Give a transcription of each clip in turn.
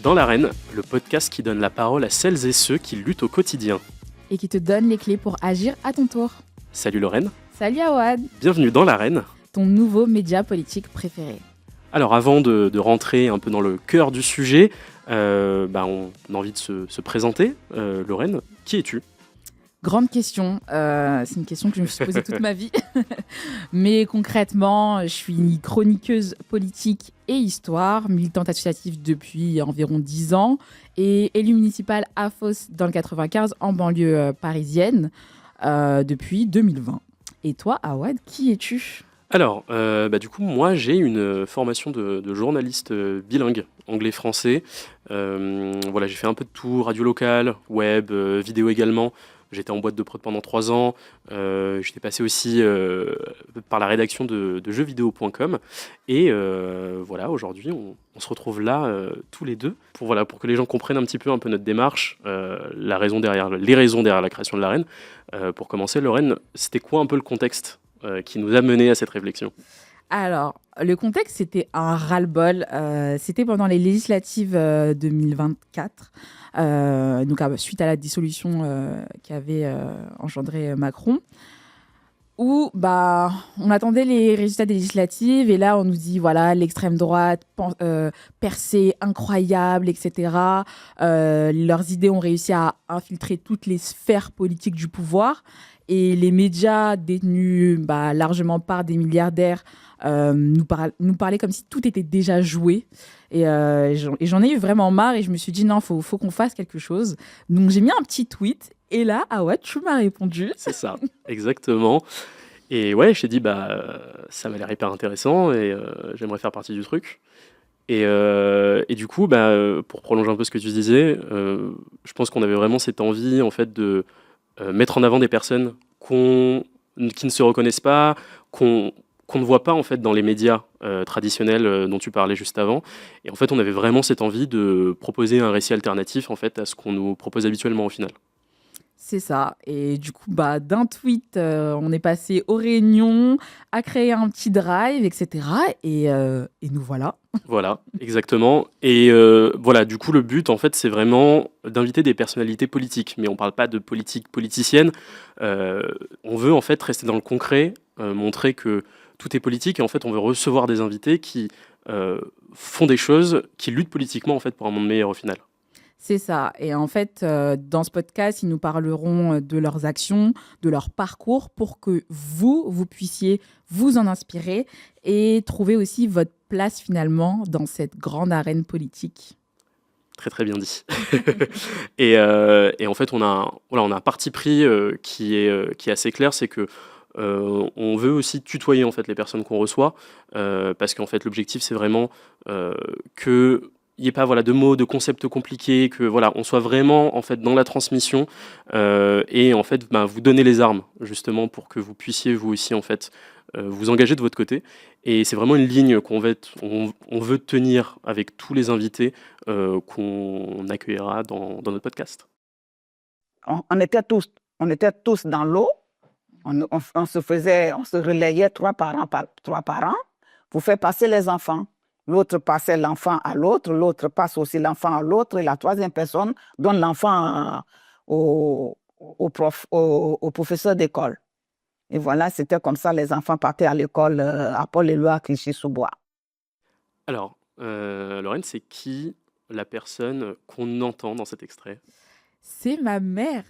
Dans l'arène, le podcast qui donne la parole à celles et ceux qui luttent au quotidien. Et qui te donne les clés pour agir à ton tour. Salut Lorraine. Salut Awad. Bienvenue dans l'arène. Ton nouveau média politique préféré. Alors avant de rentrer un peu dans le cœur du sujet, on a envie de se présenter. Lorraine, qui es-tu ? Grande question, c'est une question que je me suis posée toute ma vie. Mais concrètement, je suis chroniqueuse politique et histoire, militante associative depuis environ 10 ans et élue municipale à Fos dans le 95 en banlieue parisienne depuis 2020. Et toi, Awad, qui es-tu ? Alors, du coup, moi, j'ai une formation de journaliste bilingue, anglais-français. J'ai fait un peu de tout, radio locale, web, vidéo également. J'étais en boîte de prod pendant 3 ans. J'étais passé aussi par la rédaction de jeuxvideo.com. Et aujourd'hui, on se retrouve là tous les deux pour que les gens comprennent un peu notre démarche, les raisons derrière la création de l'arène. Pour commencer, Lorraine, c'était quoi un peu le contexte qui nous a mené à cette réflexion ? Alors, le contexte, c'était un ras-le-bol. C'était pendant les législatives 2024, suite à la dissolution qu'avait engendré Macron, où on attendait les résultats des législatives, et là, on nous dit, voilà, l'extrême droite, percée, incroyable, etc. Leurs idées ont réussi à infiltrer toutes les sphères politiques du pouvoir, et les médias détenus largement par des milliardaires nous parlaient comme si tout était déjà joué. Et j'en ai eu vraiment marre, et je me suis dit, non, faut qu'on fasse quelque chose. Donc j'ai mis un petit tweet, et là, Awad, tu m'as répondu. C'est ça, exactement. Et ouais, je t'ai dit, ça m'a l'air hyper intéressant, et j'aimerais faire partie du truc. Et du coup, pour prolonger un peu ce que tu disais, je pense qu'on avait vraiment cette envie, en fait, de mettre en avant des personnes qui ne se reconnaissent pas, qu'on ne voit pas en fait dans les médias traditionnels dont tu parlais juste avant. Et en fait, on avait vraiment cette envie de proposer un récit alternatif en fait à ce qu'on nous propose habituellement au final. C'est ça. Et du coup, d'un tweet, on est passé aux réunions, à créer un petit drive, etc. Et nous voilà. Voilà, exactement. Et du coup, le but, en fait, c'est vraiment d'inviter des personnalités politiques. Mais on ne parle pas de politique politicienne. On veut, en fait, rester dans le concret, montrer que tout est politique. Et en fait, on veut recevoir des invités qui font des choses, qui luttent politiquement, en fait, pour un monde meilleur au final. C'est ça. Et en fait, dans ce podcast, ils nous parleront de leurs actions, de leur parcours, pour que vous puissiez vous en inspirer et trouver aussi votre place finalement dans cette grande arène politique. Très très bien dit. Et en fait, on a un parti pris qui est assez clair, c'est que on veut aussi tutoyer en fait les personnes qu'on reçoit, parce qu'en fait l'objectif c'est vraiment que il n'y ait pas de mots, de concepts compliqués, que on soit vraiment en fait dans la transmission et en fait vous donner les armes justement pour que vous puissiez vous aussi en fait vous engager de votre côté. Et c'est vraiment une ligne on veut tenir avec tous les invités qu'on accueillera dans notre podcast. On était tous dans l'eau. On se relayait 3 parents pour faire passer les enfants. L'autre passait l'enfant à l'autre, l'autre passe aussi l'enfant à l'autre, et la 3e personne donne l'enfant au professeur d'école. Et voilà, c'était comme ça, les enfants partaient à l'école à Paul-Éluard à Clichy-sous-Bois. Alors, Lorraine, c'est qui la personne qu'on entend dans cet extrait ? C'est ma mère.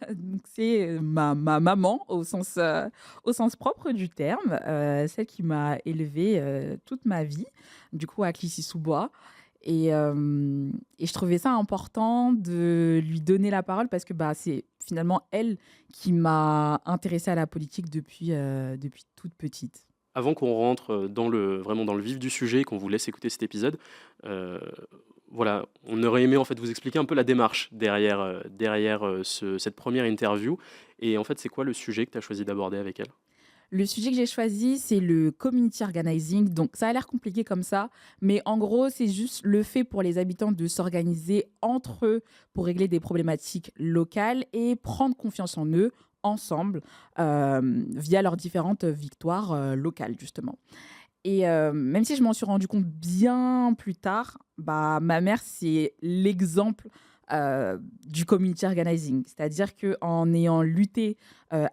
Donc, c'est ma maman au sens propre du terme, celle qui m'a élevée toute ma vie, du coup à Clichy-sous-Bois. Et je trouvais ça important de lui donner la parole parce que c'est finalement elle qui m'a intéressée à la politique depuis toute petite. Avant qu'on rentre vraiment dans le vif du sujet et qu'on vous laisse écouter cet épisode, on aurait aimé en fait vous expliquer un peu la démarche derrière cette première interview. Et en fait, c'est quoi le sujet que tu as choisi d'aborder avec elle ? Le sujet que j'ai choisi, c'est le community organizing. Donc, ça a l'air compliqué comme ça, mais en gros, c'est juste le fait pour les habitants de s'organiser entre eux pour régler des problématiques locales et prendre confiance en eux ensemble via leurs différentes victoires locales, justement. Et même si je m'en suis rendu compte bien plus tard, bah, ma mère, c'est l'exemple du community organizing. C'est-à-dire qu'en ayant lutté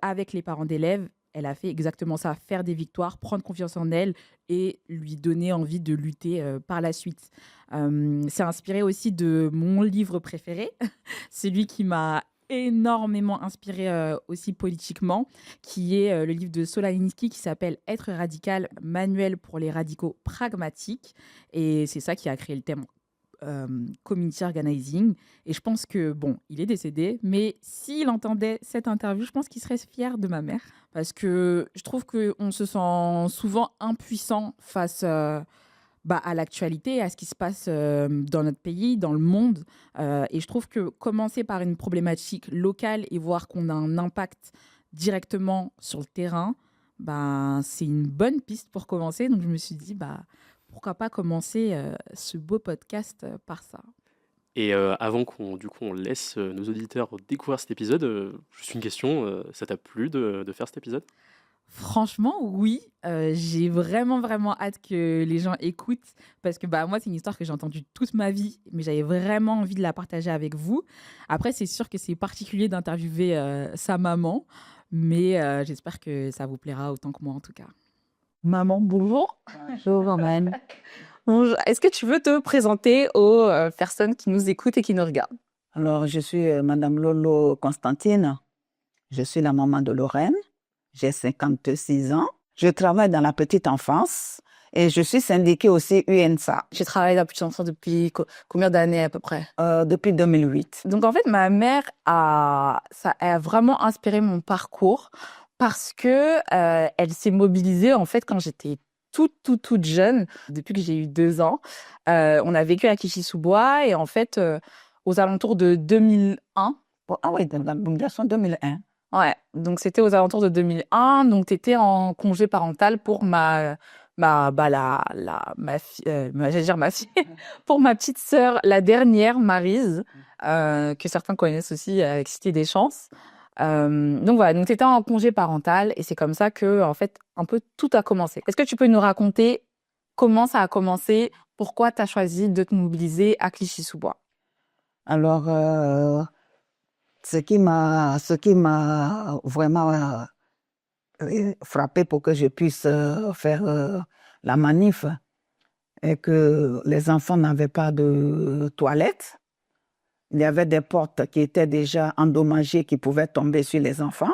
avec les parents d'élèves, elle a fait exactement ça, faire des victoires, prendre confiance en elle et lui donner envie de lutter par la suite. C'est inspiré aussi de mon livre préféré, celui qui m'a énormément inspiré aussi politiquement, qui est le livre de Solzhenitsyn qui s'appelle Être radical, manuel pour les radicaux pragmatiques. Et c'est ça qui a créé le thème community organizing. Et je pense que, bon, il est décédé, mais s'il entendait cette interview, je pense qu'il serait fier de ma mère. Parce que je trouve qu'on se sent souvent impuissant face à l'actualité, à ce qui se passe dans notre pays, dans le monde. Et je trouve que commencer par une problématique locale et voir qu'on a un impact directement sur le terrain, c'est une bonne piste pour commencer. Donc je me suis dit, pourquoi pas commencer ce beau podcast par ça. Et avant qu'on laisse nos auditeurs découvrir cet épisode, juste une question, ça t'a plu de faire cet épisode? Franchement, oui. J'ai vraiment, vraiment hâte que les gens écoutent parce que moi, c'est une histoire que j'ai entendue toute ma vie, mais j'avais vraiment envie de la partager avec vous. Après, c'est sûr que c'est particulier d'interviewer sa maman, mais j'espère que ça vous plaira autant que moi en tout cas. Maman, bonjour. Bonjour, maman. Bonjour. Est-ce que tu veux te présenter aux personnes qui nous écoutent et qui nous regardent? Alors, je suis Madame Lolo Constantine. Je suis la maman de Lorraine. J'ai 56 ans. Je travaille dans la petite enfance et je suis syndiquée aussi UNSA. Tu travailles dans la petite enfance depuis combien d'années à peu près? Depuis 2008. Donc en fait, ma mère a vraiment inspiré mon parcours parce que elle s'est mobilisée en fait quand j'étais toute jeune, depuis que j'ai eu 2 ans. On a vécu à Clichy-sous-Bois et en fait, aux alentours de 2001. Ah oui, dans la mobilisation 2001. Ouais, donc c'était aux alentours de 2001. Donc tu étais en congé parental pour ma fille, pour ma petite sœur, la dernière, Maryse, que certains connaissent aussi avec Cité des Chances. Donc voilà, donc tu étais en congé parental et c'est comme ça que, en fait, un peu tout a commencé. Est-ce que tu peux nous raconter comment ça a commencé? Pourquoi tu as choisi de te mobiliser à Clichy-sous-Bois? Alors, ce qui m'a vraiment frappé pour que je puisse faire la manif est que les enfants n'avaient pas de toilettes. Il y avait des portes qui étaient déjà endommagées qui pouvaient tomber sur les enfants.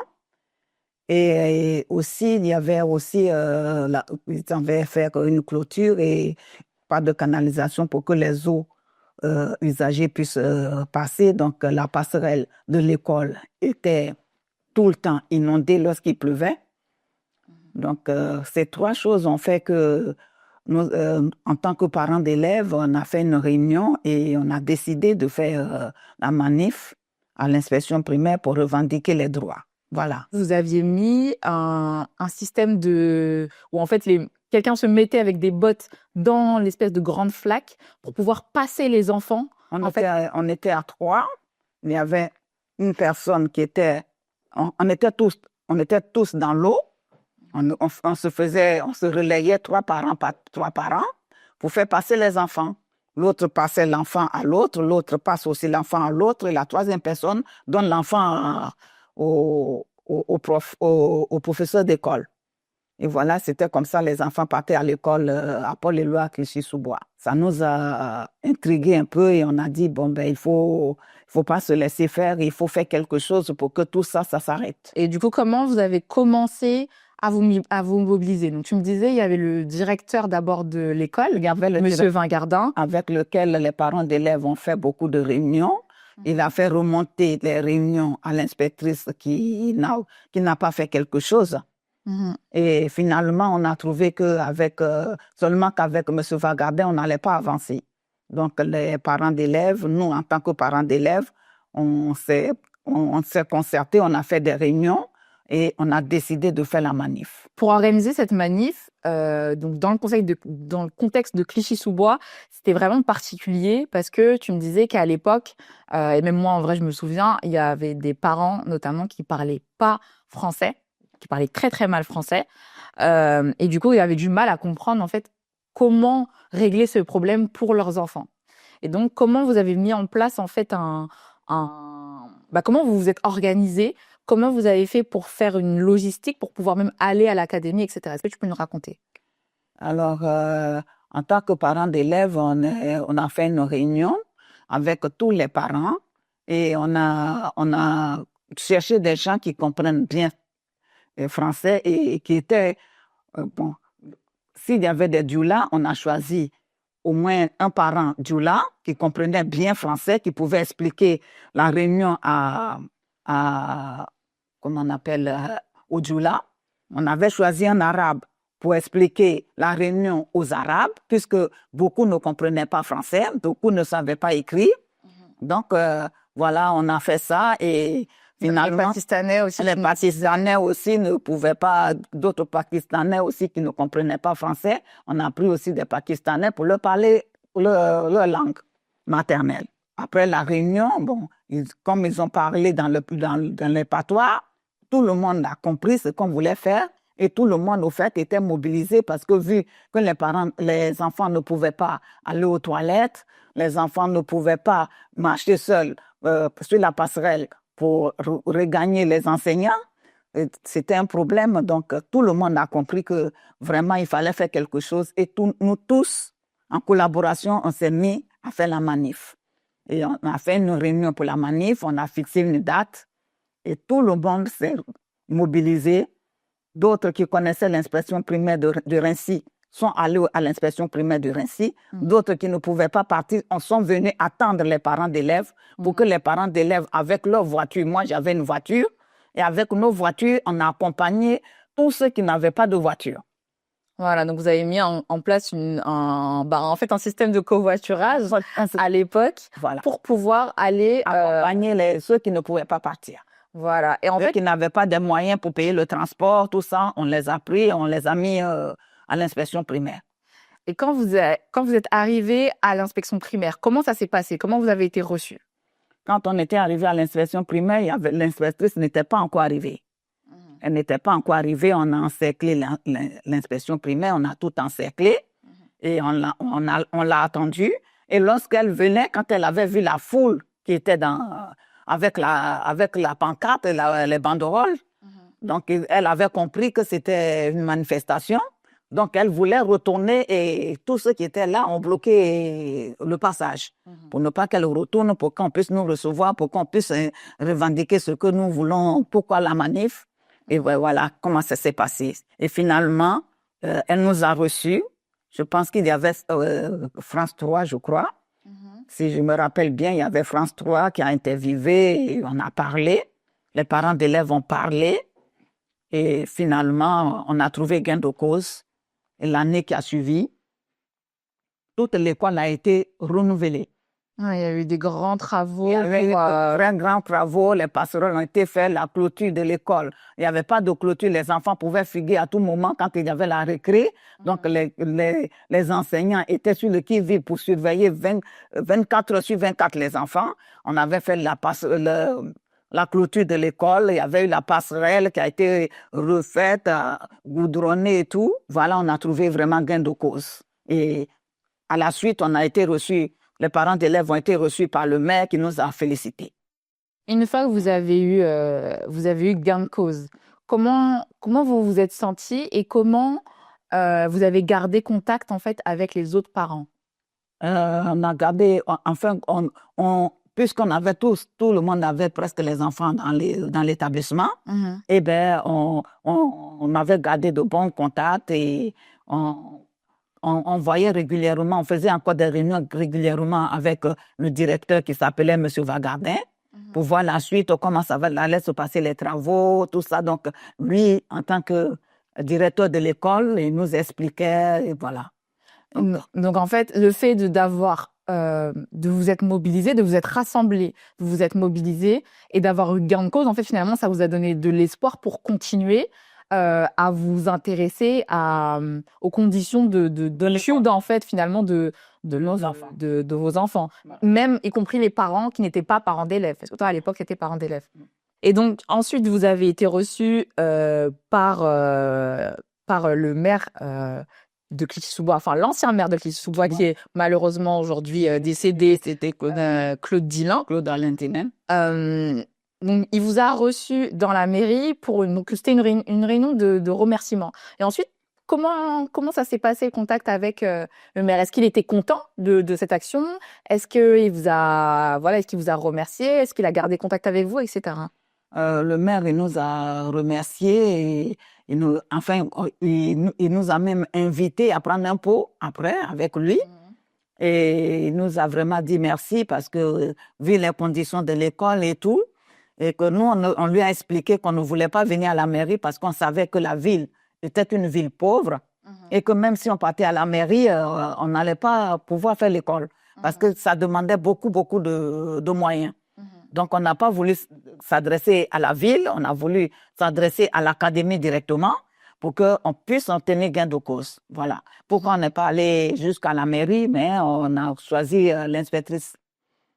Et aussi, il y avait aussi, ils avaient fait une clôture et pas de canalisation pour que les eaux usagées puissent passer. Donc, la passerelle de l'école était tout le temps inondée lorsqu'il pleuvait. Donc, ces 3 choses ont fait que nous, en tant que parents d'élèves, on a fait une réunion et on a décidé de faire la manif à l'inspection primaire pour revendiquer les droits. Voilà. Vous aviez mis un système où en fait quelqu'un se mettait avec des bottes dans l'espèce de grande flaque pour pouvoir passer les enfants. On était à 3. Il y avait une personne qui était... On était tous dans l'eau. On se relayait 3 parents pour faire passer les enfants. L'autre passait l'enfant à l'autre, l'autre passe aussi l'enfant à l'autre et la 3e personne donne l'enfant au professeur d'école. Et voilà, c'était comme ça, les enfants partaient à l'école à Paul-Éloi à Clichy-sous-Bois. Ça nous a intrigués un peu et on a dit, il faut pas se laisser faire, il faut faire quelque chose pour que tout ça s'arrête. Et du coup, comment vous avez commencé à vous mobiliser? Donc, tu me disais, il y avait le directeur d'abord de l'école, Monsieur Vingardin, avec lequel les parents d'élèves ont fait beaucoup de réunions. Il a fait remonter les réunions à l'inspectrice qui n'a pas fait quelque chose. Et finalement, on a trouvé seulement qu'avec M. Vingardin, on n'allait pas avancer. Donc, les parents d'élèves, nous, en tant que parents d'élèves, on s'est concertés, on a fait des réunions et on a décidé de faire la manif. Pour organiser cette manif, donc dans le contexte de Clichy-sous-Bois, c'était vraiment particulier parce que tu me disais qu'à l'époque, et même moi en vrai je me souviens, il y avait des parents notamment qui parlaient pas français. qui parlaient très très mal français. Et du coup, ils avaient du mal à comprendre en fait comment régler ce problème pour leurs enfants. Et donc, comment vous avez mis en place en fait comment vous vous êtes organisé, comment vous avez fait pour faire une logistique, pour pouvoir même aller à l'académie, etc. Est-ce que tu peux nous raconter? Alors, en tant que parents d'élèves, on a fait une réunion avec tous les parents et on a cherché des gens qui comprennent bien le français et qui étaient, bon, s'il y avait des doulas, on a choisi au moins un parent doula qui comprenait bien français, qui pouvait expliquer la réunion comment on appelle, au doula. On avait choisi un arabe pour expliquer la réunion aux arabes, puisque beaucoup ne comprenaient pas français, beaucoup ne savaient pas écrire. Donc, voilà, on a fait ça et finalement, Les Pakistanais aussi. les Pakistanais aussi ne pouvaient pas, d'autres Pakistanais aussi qui ne comprenaient pas français. On a pris aussi des Pakistanais pour leur parler leur langue maternelle. Après la réunion, bon, comme ils ont parlé dans les patois, tout le monde a compris ce qu'on voulait faire et tout le monde, au fait, était mobilisé parce que vu que les enfants ne pouvaient pas aller aux toilettes, les enfants ne pouvaient pas marcher seuls sur la passerelle pour regagner les enseignants, c'était un problème. Donc, tout le monde a compris que vraiment, il fallait faire quelque chose. Et nous tous, en collaboration, on s'est mis à faire la manif. Et on a fait une réunion pour la manif, on a fixé une date et tout le monde s'est mobilisé. D'autres qui connaissaient l'inspection primaire de Rincy sont allés à l'inspection primaire de Rincy. D'autres qui ne pouvaient pas partir sont venus attendre les parents d'élèves pour que les parents d'élèves, avec leur voiture, moi j'avais une voiture, et avec nos voitures, on a accompagné tous ceux qui n'avaient pas de voiture. Voilà, donc vous avez mis en place en fait un système de covoiturage à l'époque Voilà. pour pouvoir aller accompagner ceux qui ne pouvaient pas partir. Voilà. Et en Ceux fait, qui n'avaient pas de moyens pour payer le transport, tout ça, on les a pris, on les a mis à l'inspection primaire. et quand vous êtes arrivé à l'inspection primaire, comment ça s'est passé? Comment vous avez été reçu? Quand on était arrivé à l'inspection primaire, l'inspectrice n'était pas encore arrivée. Elle n'était pas encore arrivée, on a encerclé l'inspection primaire, on a tout encerclé et on l'a attendue. Et lorsqu'elle venait, quand elle avait vu la foule qui était avec la pancarte et les banderoles, donc elle avait compris que c'était une manifestation. Donc elle voulait retourner et tous ceux qui étaient là ont bloqué le passage pour ne pas qu'elle retourne, pour qu'on puisse nous recevoir, pour qu'on puisse revendiquer ce que nous voulons, pourquoi la manif. Et voilà comment ça s'est passé. Et finalement, elle nous a reçus. Je pense qu'il y avait France 3, je crois. Si je me rappelle bien, il y avait France 3 qui a interviewé, et on a parlé. Les parents d'élèves ont parlé. Et finalement, on a trouvé gain de cause. Et l'année qui a suivi, toute l'école a été renouvelée. Ah, il y a eu des grands travaux. Il y avait eu de grands travaux, les passerelles ont été faits, la clôture de l'école. Il n'y avait pas de clôture, les enfants pouvaient fuguer à tout moment quand il y avait la récré. Donc les enseignants étaient sur le qui-vive pour surveiller 24 heures sur 24 les enfants. On avait fait la clôture de l'école, il y avait eu la passerelle qui a été refaite, goudronnée et tout. Voilà, on a trouvé vraiment gain de cause. Et à la suite, on a été reçus. Les parents d'élèves ont été reçus par le maire qui nous a félicités. Une fois que vous avez eu gain de cause, comment vous vous êtes sentis et comment vous avez gardé contact en fait avec les autres parents? On a gardé, enfin, puisqu'on avait tout le monde avait presque les enfants dans l'établissement, eh bien, on avait gardé de bons contacts et on voyait régulièrement, on faisait encore des réunions régulièrement avec le directeur qui s'appelait M. Vagardin pour voir la suite, comment ça allait se passer les travaux, tout ça. Donc, lui, en tant que directeur de l'école, il nous expliquait, et voilà. Donc en fait, le fait de vous être mobilisés, de vous être rassemblés, de vous être mobilisés et d'avoir eu gain de cause, en fait, finalement, ça vous a donné de l'espoir pour continuer à vous intéresser aux conditions de en fait, finalement, de vos enfants. Même, y compris les parents qui n'étaient pas parents d'élèves. Parce que toi, à l'époque, tu étais parent d'élèves. Et donc, ensuite, vous avez été reçu par le maire de Clichy-sous-Bois, enfin l'ancien maire de Clichy-sous-Bois, qui est malheureusement aujourd'hui décédé, C'était Claude Dilan. Claude Alentinen. Donc, il vous a reçu dans la mairie donc c'était une réunion de remerciements. Et ensuite, comment ça s'est passé le contact avec le maire? Est-ce qu'il était content de cette action? Est-ce qu'il vous a remercié? Est-ce qu'il a gardé contact avec vous, etc. Le maire, il nous a remerciés et il nous a même invités à prendre un pot après avec lui. Et il nous a vraiment dit merci parce que, vu les conditions de l'école et tout, et que nous, on lui a expliqué qu'on ne voulait pas venir à la mairie parce qu'on savait que la ville était une ville pauvre et que même si on partait à la mairie, on n'allait pas pouvoir faire l'école parce que ça demandait beaucoup de moyens. Donc, on n'a pas voulu s'adresser à la ville, on a voulu s'adresser à l'académie directement pour qu'on puisse obtenir gain de cause. Voilà. Pourquoi on n'est pas allé jusqu'à la mairie, mais on a choisi l'inspectrice.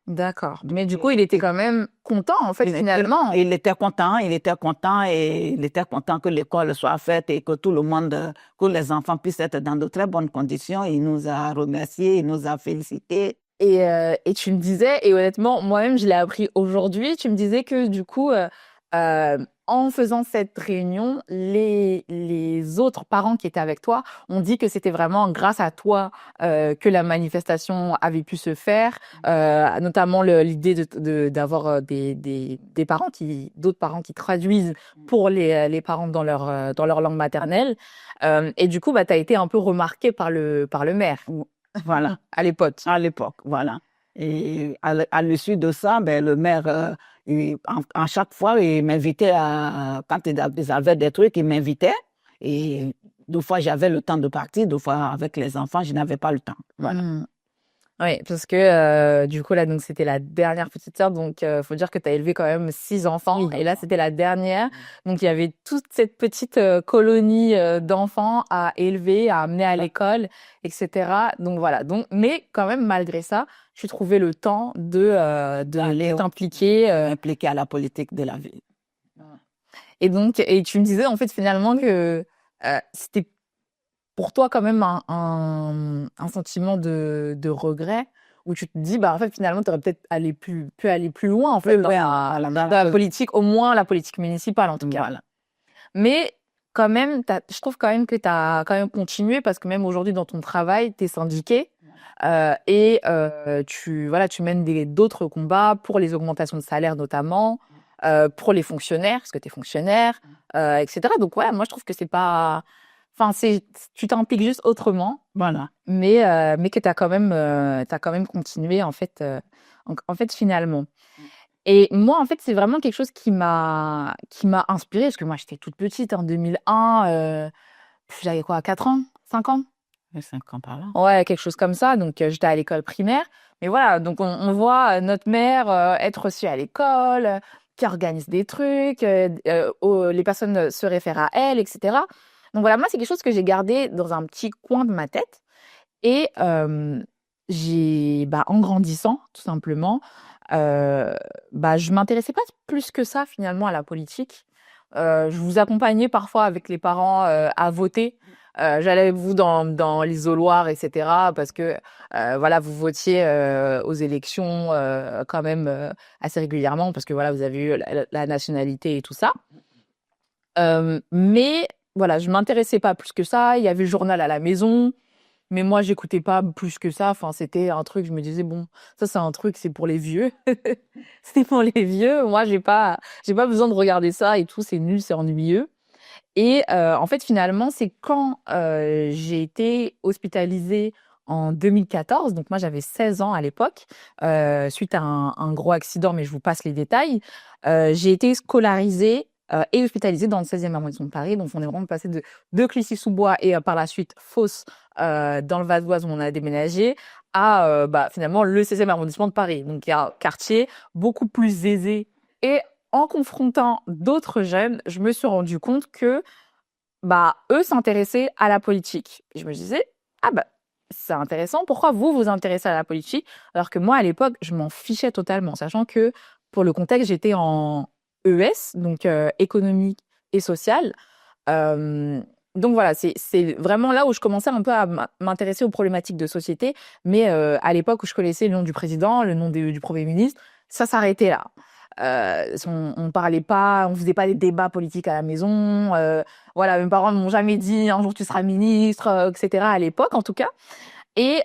D'accord. Mais du coup, il était quand même content, en fait, finalement. Il était content et il était content que l'école soit faite et que tout le monde, que les enfants puissent être dans de très bonnes conditions. Il nous a remerciés, il nous a félicités. Et tu me disais, et honnêtement, moi-même, je l'ai appris aujourd'hui, tu me disais que du coup, en faisant cette réunion, les autres parents qui étaient avec toi ont dit que c'était vraiment grâce à toi que la manifestation avait pu se faire, notamment l'idée d'avoir d'autres parents qui traduisent pour les parents dans leur langue maternelle. Et du coup, tu as été un peu remarqué par le maire. Voilà. À l'époque. À l'époque, voilà. Et à l'issue de ça, le maire, en chaque fois, il m'invitait quand ils avaient des trucs, il m'invitait. Et deux fois, j'avais le temps de partir, deux fois, avec les enfants, je n'avais pas le temps. Voilà. Oui, parce que du coup, là, donc, c'était la dernière petite sœur. Donc, faut dire que tu as élevé quand même 6 enfants. Et là, c'était la dernière. Donc, il y avait toute cette petite colonie d'enfants à élever, à amener à l'école, etc. Donc, voilà. Donc, mais quand même, malgré ça, tu trouvais le temps de t'impliquer. Impliquer à la politique de la ville. Et donc, et tu me disais, en fait, finalement, que c'était pour toi quand même un sentiment de regret où tu te dis en fait finalement tu aurais peut-être pu aller plus loin en fait dans la politique, au moins la politique municipale en tout cas. Voilà. Mais quand même je trouve quand même que tu as quand même continué parce que même aujourd'hui dans ton travail tu es syndiqué et tu mènes d'autres combats pour les augmentations de salaire notamment, pour les fonctionnaires parce que tu es fonctionnaire, etc. Donc ouais, moi je trouve que c'est pas... Enfin, tu t'impliques juste autrement, voilà. Mais que tu as quand même continué, en fait, finalement. Et moi, en fait, c'est vraiment quelque chose qui m'a inspirée, parce que moi, j'étais toute petite, en 2001, j'avais quoi, 4 ans, 5 ans? 5 ans par là. Ouais, quelque chose comme ça. Donc, j'étais à l'école primaire. Mais voilà, donc on voit notre mère être reçue à l'école, qui organise des trucs, les personnes se réfèrent à elle, etc. Donc voilà, moi, c'est quelque chose que j'ai gardé dans un petit coin de ma tête. Et en grandissant, tout simplement, je m'intéressais pas plus que ça, finalement, à la politique. Je vous accompagnais parfois avec les parents à voter. J'allais avec vous dans l'isoloir, etc. Parce que, vous votiez aux élections quand même assez régulièrement, parce que, voilà, vous avez eu la nationalité et tout ça. Mais voilà, je m'intéressais pas plus que ça. Il y avait le journal à la maison, mais moi, j'écoutais pas plus que ça. Enfin, c'était un truc, je me disais, bon, ça, c'est un truc, c'est pour les vieux. C'était pour les vieux. Moi, j'ai pas besoin de regarder ça et tout. C'est nul, c'est ennuyeux. Et en fait, finalement, c'est quand j'ai été hospitalisée en 2014. Donc, moi, j'avais 16 ans à l'époque, suite à un gros accident, mais je vous passe les détails. J'ai été scolarisée et hospitalisée dans le 16e arrondissement de Paris. Donc, on est vraiment passé de Clichy-sous-Bois et par la suite Fos, dans le Val d'Oise où on a déménagé, à finalement le 16e arrondissement de Paris. Donc, il y a un quartier beaucoup plus aisé. Et en confrontant d'autres jeunes, je me suis rendu compte que eux s'intéressaient à la politique. Et je me disais, c'est intéressant, pourquoi vous vous intéressez à la politique? Alors que moi, à l'époque, je m'en fichais totalement, sachant que, pour le contexte, j'étais en ES, donc économique et social. Donc voilà, c'est vraiment là où je commençais un peu à m'intéresser aux problématiques de société, mais à l'époque où je connaissais le nom du président, le nom du Premier ministre, ça s'arrêtait là. On parlait pas, on faisait pas des débats politiques à la maison. Voilà, mes parents ne m'ont jamais dit un jour tu seras ministre, etc. à l'époque en tout cas. Et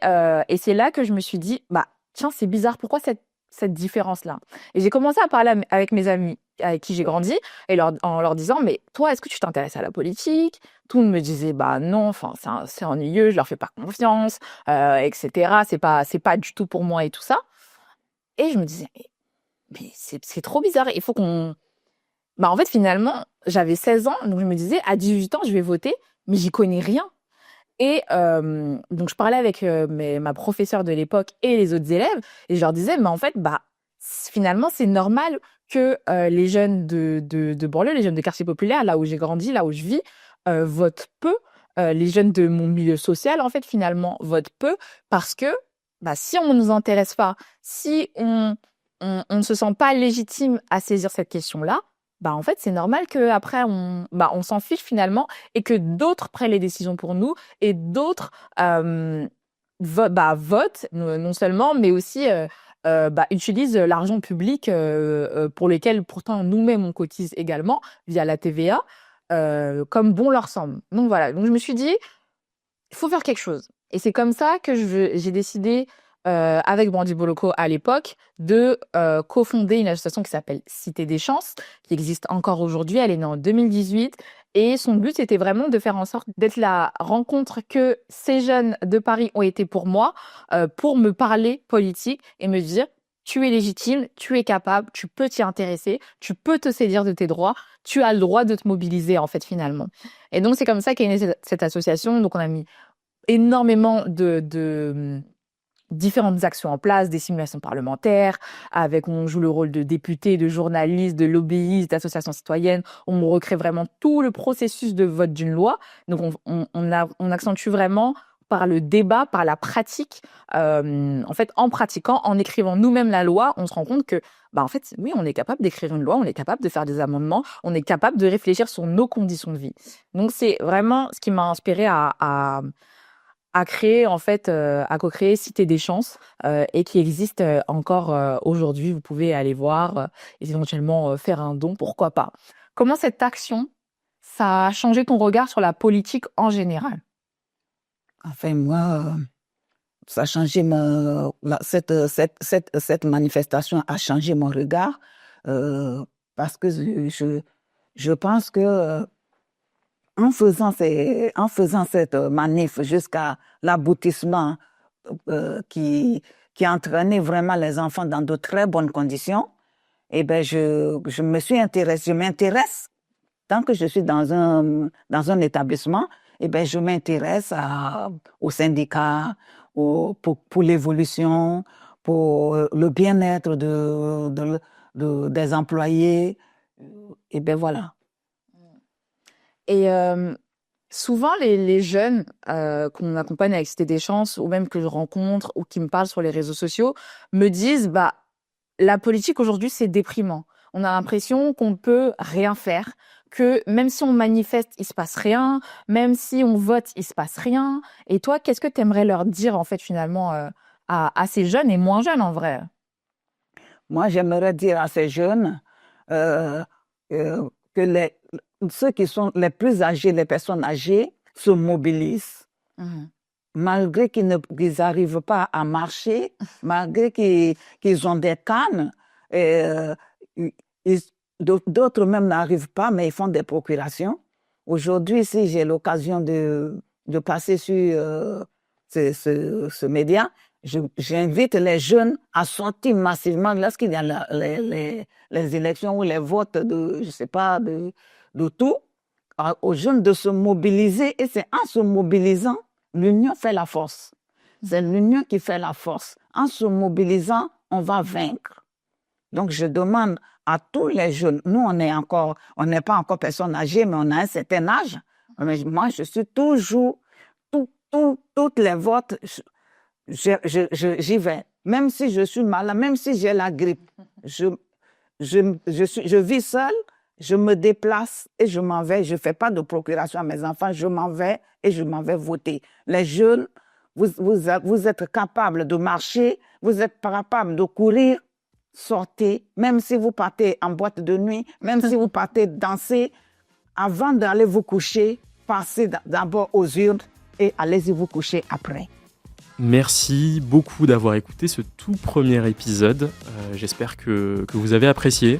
c'est là que je me suis dit, bah tiens, c'est bizarre, pourquoi cette différence-là? Et j'ai commencé à parler avec mes amis avec qui j'ai grandi et en leur disant, mais toi, est-ce que tu t'intéresses à la politique? Tout le monde me disait, bah non, enfin, c'est ennuyeux, je leur fais pas confiance, etc. C'est pas du tout pour moi et tout ça. Et je me disais, mais c'est trop bizarre, il faut qu'on... Bah en fait, finalement, j'avais 16 ans, donc je me disais, à 18 ans, je vais voter, mais j'y connais rien. Et donc je parlais avec ma professeure de l'époque et les autres élèves et je leur disais, mais en fait, bah finalement, c'est normal que les jeunes de banlieue, les jeunes de quartier populaire, là où j'ai grandi, là où je vis, votent peu. Les jeunes de mon milieu social, en fait, finalement, votent peu parce que bah, si on ne nous intéresse pas, si on ne se sent pas légitime à saisir cette question-là, bah en fait, c'est normal qu'après, on s'en fiche finalement et que d'autres prennent les décisions pour nous et d'autres votent, non seulement, mais aussi utilisent l'argent public pour lequel pourtant nous-mêmes on cotise également via la TVA comme bon leur semble. Donc voilà, donc je me suis dit, il faut faire quelque chose. Et c'est comme ça que j'ai décidé, avec Brandy Boloko à l'époque, de cofonder une association qui s'appelle Cité des Chances, qui existe encore aujourd'hui. Elle est née en 2018. Et son but, c'était vraiment de faire en sorte d'être la rencontre que ces jeunes de Paris ont été pour moi, pour me parler politique et me dire, tu es légitime, tu es capable, tu peux t'y intéresser, tu peux te saisir de tes droits, tu as le droit de te mobiliser, en fait, finalement. Et donc, c'est comme ça qu'est née cette association. Donc, on a mis énormément de différentes actions en place, des simulations parlementaires, on joue le rôle de député, de journaliste, de lobbyiste, d'association citoyenne. On recrée vraiment tout le processus de vote d'une loi. Donc, on accentue vraiment par le débat, par la pratique. En fait, en pratiquant, en écrivant nous-mêmes la loi, on se rend compte que, bah, en fait, oui, on est capable d'écrire une loi, on est capable de faire des amendements, on est capable de réfléchir sur nos conditions de vie. Donc, c'est vraiment ce qui m'a inspiré à créer, en fait, à co-créer Cité des Chances et qui existe encore aujourd'hui. Vous pouvez aller voir et éventuellement faire un don, pourquoi pas. Comment cette action, ça a changé ton regard sur la politique en général? Enfin, moi, ça a changé cette manifestation a changé mon regard parce que je pense que en faisant cette manif jusqu'à l'aboutissement qui a entraîné vraiment les enfants dans de très bonnes conditions, eh ben je m'intéresse tant que je suis dans un établissement, eh ben je m'intéresse aux syndicats, pour l'évolution, pour le bien-être des employés, et ben voilà. Et souvent, les jeunes qu'on accompagne avec Cité des Chances, ou même que je rencontre, ou qui me parlent sur les réseaux sociaux, me disent, bah, la politique aujourd'hui, c'est déprimant. On a l'impression qu'on ne peut rien faire, que même si on manifeste, il se passe rien, même si on vote, il se passe rien. Et toi, qu'est-ce que tu aimerais leur dire, en fait, finalement, à ces jeunes et moins jeunes, en vrai? Moi, j'aimerais dire à ces jeunes que ceux qui sont les plus âgés, les personnes âgées, se mobilisent. Malgré qu'ils n'arrivent pas à marcher, malgré qu'ils ont des cannes, d'autres même n'arrivent pas, mais ils font des procurations. Aujourd'hui, si j'ai l'occasion de passer sur ce média, j'invite les jeunes à sortir massivement lorsqu'il y a les élections ou les votes de, je sais pas, de tout, aux jeunes de se mobiliser. Et c'est en se mobilisant, l'union fait la force. C'est l'union qui fait la force. En se mobilisant, on va vaincre. Donc, je demande à tous les jeunes, nous, on n'est pas encore personnes âgées, mais on a un certain âge. Mais moi, je suis toujours, toutes les votes, j'y vais. Même si je suis malade, même si j'ai la grippe, je vis seule, je me déplace et je m'en vais. Je ne fais pas de procuration à mes enfants, je m'en vais et je m'en vais voter. Les jeunes, vous êtes capables de marcher, vous êtes capables de courir, sortez, même si vous partez en boîte de nuit, même si vous partez danser, avant d'aller vous coucher, passez d'abord aux urnes et allez-y vous coucher après. Merci beaucoup d'avoir écouté ce tout premier épisode. J'espère que vous avez apprécié.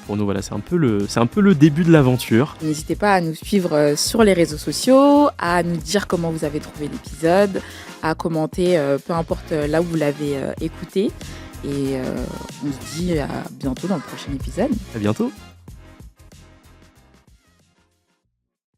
Pour nous, voilà, c'est un peu le début de l'aventure. N'hésitez pas à nous suivre sur les réseaux sociaux, à nous dire comment vous avez trouvé l'épisode, à commenter, peu importe là où vous l'avez écouté. Et on se dit à bientôt dans le prochain épisode. À bientôt.